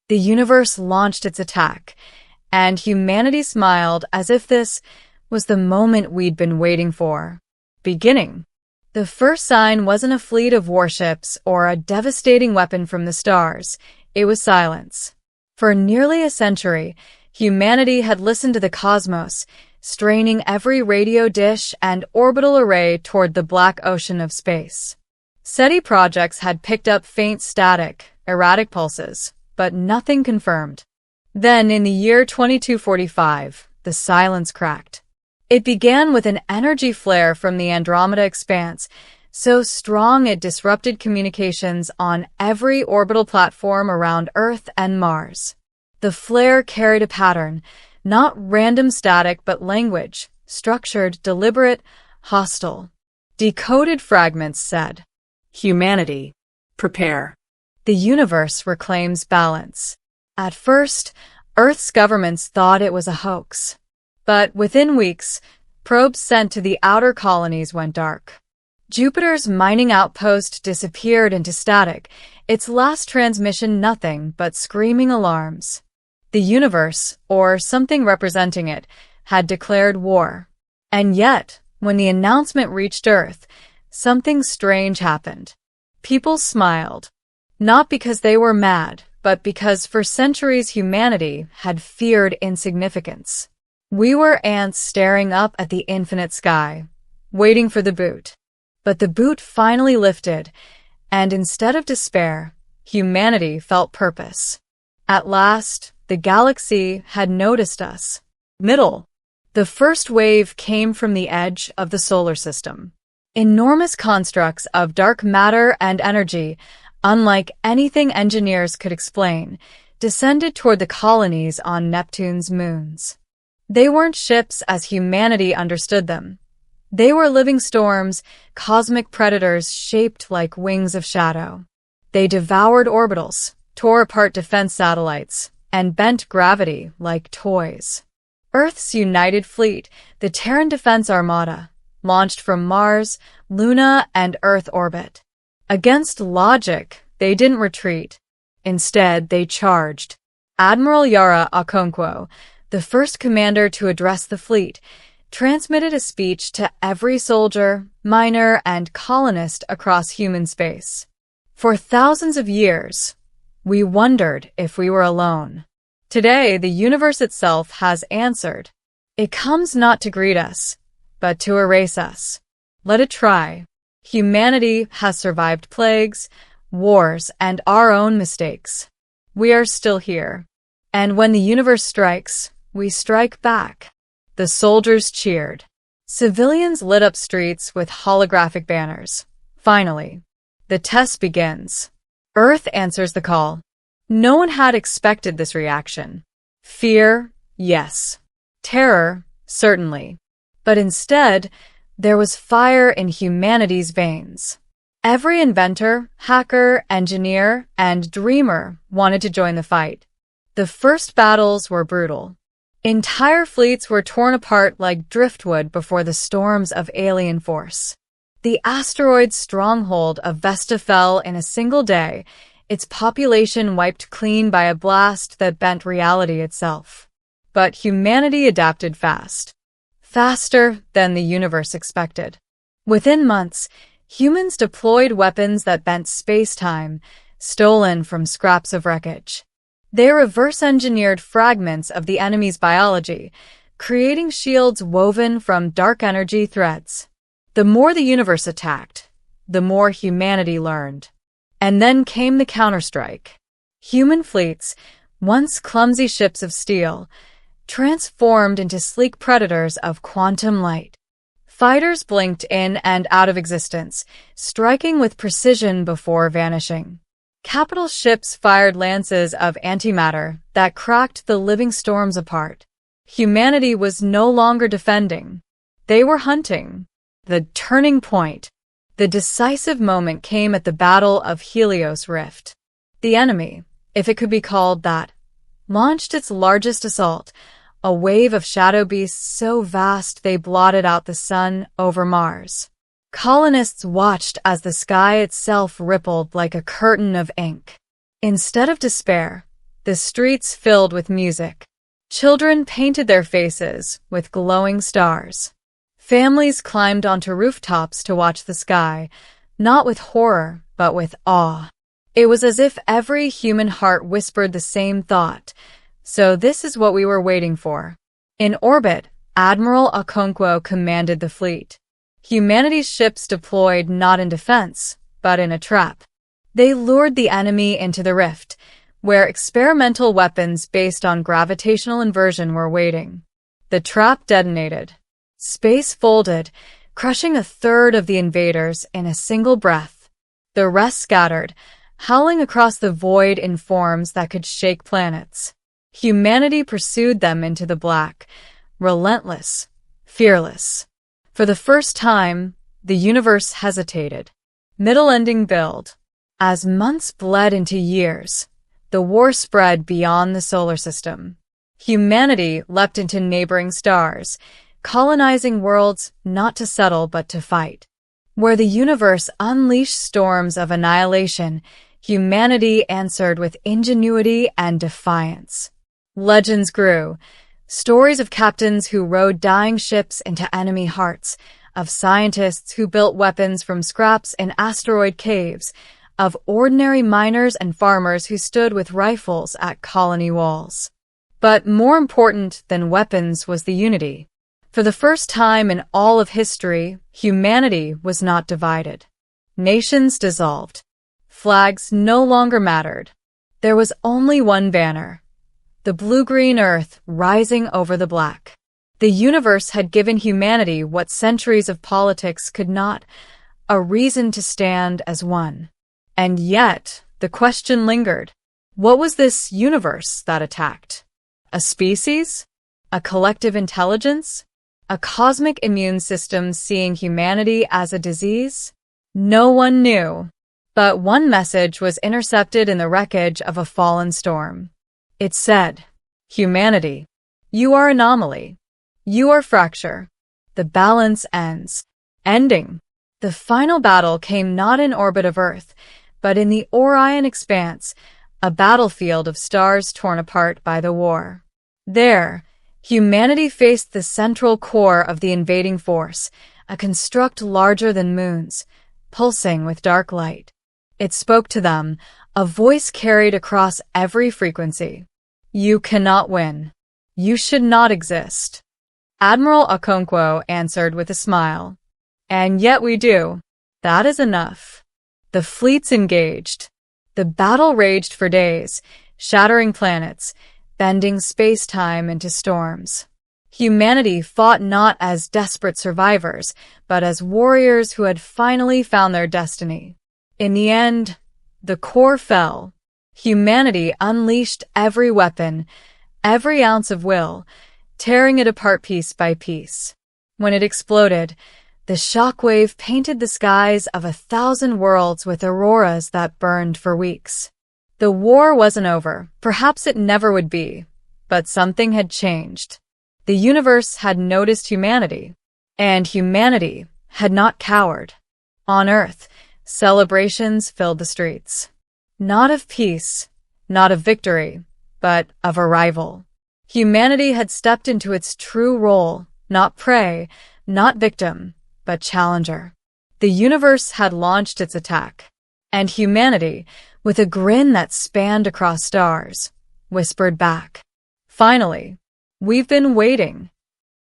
The universe launched its attack, and humanity smiled as if this was the moment we'd been waiting for. Beginning. The first sign wasn't a fleet of warships or a devastating weapon from the stars. It was silence. For nearly a century, humanity had listened to the cosmos, straining every radio dish and orbital array toward the black ocean of space. SETI projects had picked up faint static, erratic pulses, but nothing confirmed. Then, in the year 2245, the silence cracked. It began with an energy flare from the Andromeda expanse, so strong it disrupted communications on every orbital platform around Earth and Mars. The flare carried a pattern, not random static but language, structured, deliberate, hostile. Decoded fragments said, "Humanity, prepare." The universe reclaims balance. At first, Earth's governments thought it was a hoax. But within weeks, probes sent to the outer colonies went dark. Jupiter's mining outpost disappeared into static, its last transmission nothing but screaming alarms. The universe, or something representing it, had declared war. And yet, when the announcement reached Earth, something strange happened. People smiled. Not because they were mad, but because for centuries humanity had feared insignificance. We were ants staring up at the infinite sky, waiting for the boot. But the boot finally lifted, and instead of despair, humanity felt purpose. At last, the galaxy had noticed us. Middle. The first wave came from the edge of the solar system. Enormous constructs of dark matter and energy, unlike anything engineers could explain, descended toward the colonies on Neptune's moons. They weren't ships as humanity understood them. They were living storms, cosmic predators shaped like wings of shadow. They devoured orbitals, tore apart defense satellites, and bent gravity like toys. Earth's united fleet, the Terran Defense Armada, launched from Mars, Luna, and Earth orbit. Against logic, they didn't retreat. Instead, they charged. Admiral Yara Okonkwo, the first commander to address the fleet, transmitted a speech to every soldier, miner, and colonist across human space. For thousands of years, we wondered if we were alone. Today, the universe itself has answered. It comes not to greet us, but to erase us. Let it try. Humanity has survived plagues, wars, and our own mistakes. We are still here. And when the universe strikes, we strike back. The soldiers cheered. Civilians lit up streets with holographic banners. Finally, the test begins. Earth answers the call. No one had expected this reaction. Fear, yes. Terror, certainly. But instead, there was fire in humanity's veins. Every inventor, hacker, engineer, and dreamer wanted to join the fight. The first battles were brutal. Entire fleets were torn apart like driftwood before the storms of alien force. The asteroid stronghold of Vesta fell in a single day, its population wiped clean by a blast that bent reality itself. But humanity adapted fast. Faster than the universe expected. Within months, humans deployed weapons that bent space-time, stolen from scraps of wreckage. They reverse-engineered fragments of the enemy's biology, creating shields woven from dark energy threads. The more the universe attacked, the more humanity learned. And then came the counterstrike. Human fleets, once clumsy ships of steel, transformed into sleek predators of quantum light. Fighters blinked in and out of existence, striking with precision before vanishing. Capital ships fired lances of antimatter that cracked the living storms apart. Humanity was no longer defending. They were hunting. The turning point. The decisive moment came at the Battle of Helios Rift. The enemy, if it could be called that, launched its largest assault, a wave of shadow beasts so vast they blotted out the sun over Mars. Colonists watched as the sky itself rippled like a curtain of ink. Instead of despair, the streets filled with music. Children painted their faces with glowing stars. Families climbed onto rooftops to watch the sky, not with horror, but with awe. It was as if every human heart whispered the same thought. So this is what we were waiting for. In orbit, Admiral Okonkwo commanded the fleet. Humanity's ships deployed not in defense, but in a trap. They lured the enemy into the rift, where experimental weapons based on gravitational inversion were waiting. The trap detonated. Space folded, crushing a third of the invaders in a single breath. The rest scattered, howling across the void in forms that could shake planets. Humanity pursued them into the black, relentless, fearless. For the first time, the universe hesitated. Middle-ending build. As months bled into years, the war spread beyond the solar system. Humanity leapt into neighboring stars, colonizing worlds not to settle but to fight. Where the universe unleashed storms of annihilation, humanity answered with ingenuity and defiance. Legends grew. Stories of captains who rode dying ships into enemy hearts, of scientists who built weapons from scraps in asteroid caves, of ordinary miners and farmers who stood with rifles at colony walls. But more important than weapons was the unity. For the first time in all of history, humanity was not divided. Nations dissolved. Flags no longer mattered. There was only one banner. The blue-green earth rising over the black. The universe had given humanity what centuries of politics could not, a reason to stand as one. And yet, the question lingered. What was this universe that attacked? A species? A collective intelligence? A cosmic immune system seeing humanity as a disease? No one knew. But one message was intercepted in the wreckage of a fallen storm. It said, "Humanity, you are anomaly. You are fracture. The balance ends." Ending. The final battle came not in orbit of Earth, but in the Orion expanse, a battlefield of stars torn apart by the war. There, humanity faced the central core of the invading force, a construct larger than moons, pulsing with dark light. It spoke to them, a voice carried across every frequency. You cannot win. You should not exist. Admiral Okonkwo answered with a smile. And yet we do. That is enough. The fleets engaged. The battle raged for days, shattering planets, bending space-time into storms. Humanity fought not as desperate survivors, but as warriors who had finally found their destiny. In the end, the core fell. Humanity unleashed every weapon, every ounce of will, tearing it apart piece by piece. When it exploded, the shockwave painted the skies of 1,000 worlds with auroras that burned for weeks. The war wasn't over, perhaps it never would be, but something had changed. The universe had noticed humanity, and humanity had not cowered. On Earth, celebrations filled the streets. Not of peace, not of victory, but of arrival. Humanity had stepped into its true role, not prey, not victim, but challenger. The universe had launched its attack, and humanity, with a grin that spanned across stars, whispered back, "Finally, we've been waiting."